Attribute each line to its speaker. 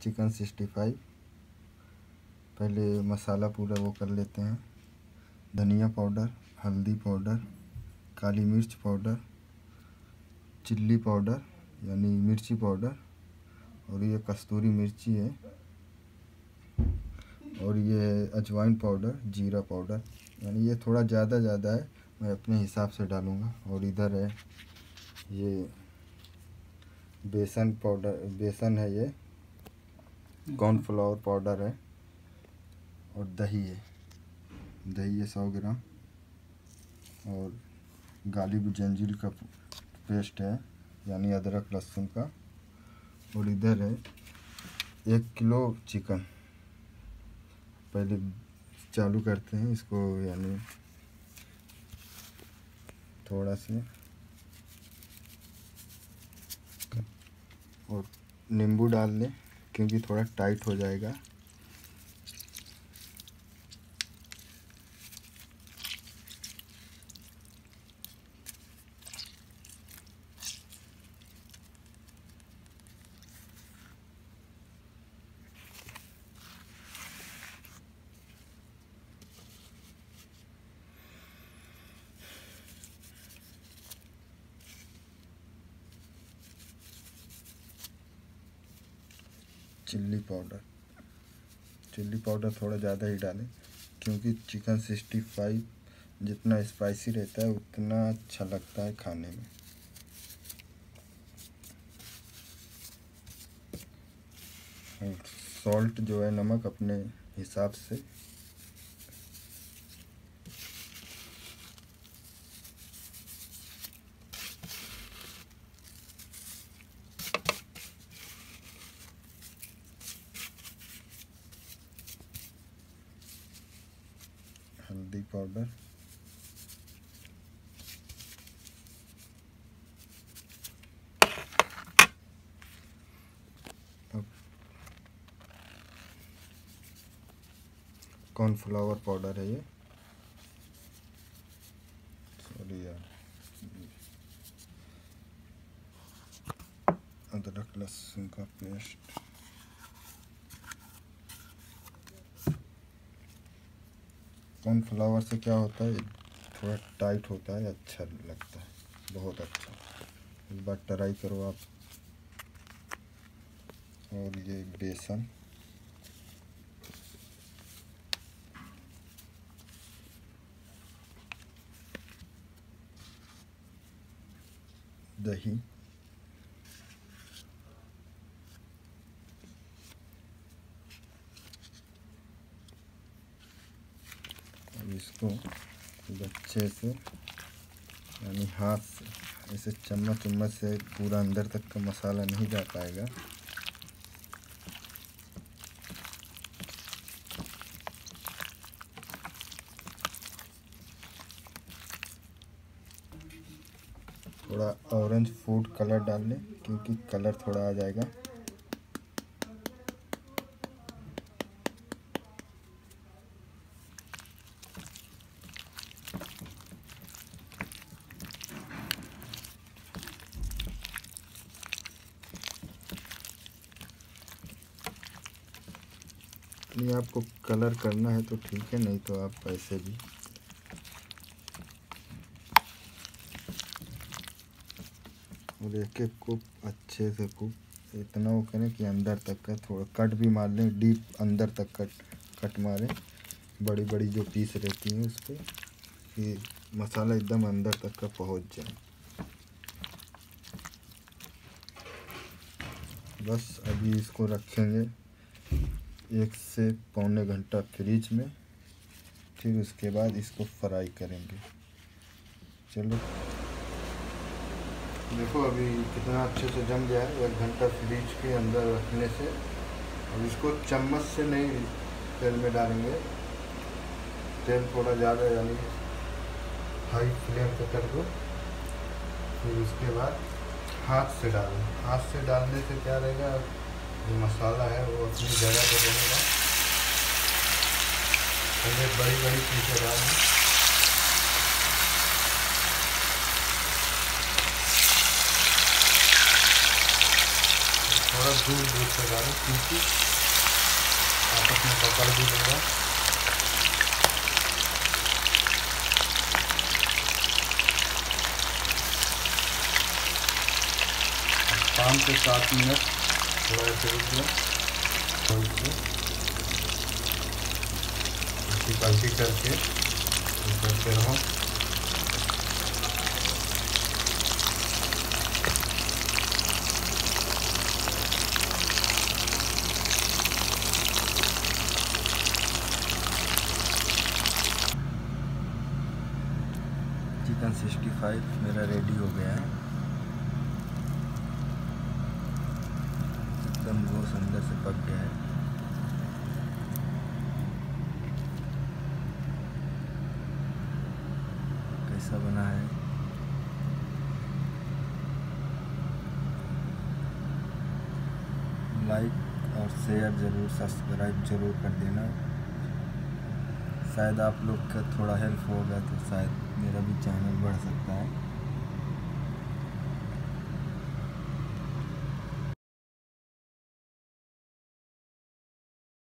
Speaker 1: Chicken 65। पहले मसाला पूरा वो कर लेते हैं। धनिया पाउडर, हल्दी पाउडर, काली मिर्च पाउडर, चिल्ली पाउडर यानी मिर्ची पाउडर, और ये कस्तूरी मिर्ची है, और ये है अजवाइन पाउडर, जीरा पाउडर। यानी ये थोड़ा ज़्यादा है, मैं अपने हिसाब से डालूँगा। और इधर है ये बेसन पाउडर, बेसन है, ये कॉर्नफ्लावर पाउडर है, और दही है, 100 ग्राम, और गार्लिक जंजीर का पेस्ट है यानी अदरक लहसुन का। और इधर है 1 किलो चिकन। पहले चालू करते हैं इसको, यानी थोड़ा से, और नींबू डाल लें क्योंकि थोड़ा टाइट हो जाएगा। चिल्ली पाउडर थोड़ा ज़्यादा ही डालें क्योंकि चिकन 65 जितना स्पाइसी रहता है उतना अच्छा लगता है खाने में। और सॉल्ट जो है, नमक अपने हिसाब से। हल्दी पाउडर, कॉर्नफ्लावर पाउडर है ये, सॉरी यार, अदरक लहसुन का पेस्ट, कॉर्नफ्लावर से क्या होता है, थोड़ा टाइट होता है, अच्छा लगता है, बहुत अच्छा। एक बार ट्राई करो आप। और ये बेसन, दही, अब इसको अच्छे से यानी हाथ से ऐसे चम्मच से पूरा अंदर तक का मसाला नहीं जा पाएगा। थोड़ा ऑरेंज फूड कलर डाल लें क्योंकि कलर थोड़ा आ जाएगा। नहीं आपको कलर करना है तो ठीक है, नहीं तो आप ऐसे भी। और एक को अच्छे से कुक इतना वो करें कि अंदर तक का, थोड़ा कट भी मार लें, डीप अंदर तक कट मारें, बड़ी बड़ी जो पीस रहती हैं उस पर, कि मसाला एकदम अंदर तक का पहुंच जाए। बस अभी इसको रखेंगे 1 से पौने घंटा फ्रिज में, फिर उसके बाद इसको फ्राई करेंगे। चलो देखो अभी कितना अच्छे से जम गया है 1 घंटा फ्रिज के अंदर रखने से। अब इसको चम्मच से नहीं तेल में डालेंगे, तेल थोड़ा ज़्यादा यानी हाई फ्लेम पे कर दो, फिर उसके बाद हाथ से डालें। हाथ से डालने से क्या रहेगा, जो मसाला है वो अपनी जगह पे रहेगा। पहले बड़ी चीज़ें डालें, थोड़ा दूर दूर से डालें क्योंकि आपस में पकड़ भी लेगा। पाँच से 7 मिनट थोड़ा ऐसे रुक गया तो इसकी पलटी करके करते रहो। चिकन 65 मेरा रेडी हो गया है। एकदम गोश्त अंदर से पक गया है। कैसा बना है? लाइक और शेयर ज़रूर, सब्सक्राइब ज़रूर कर देना। शायद आप लोग का थोड़ा हेल्प होगा तो शायद मेरा भी चैनल बढ़ सकता है।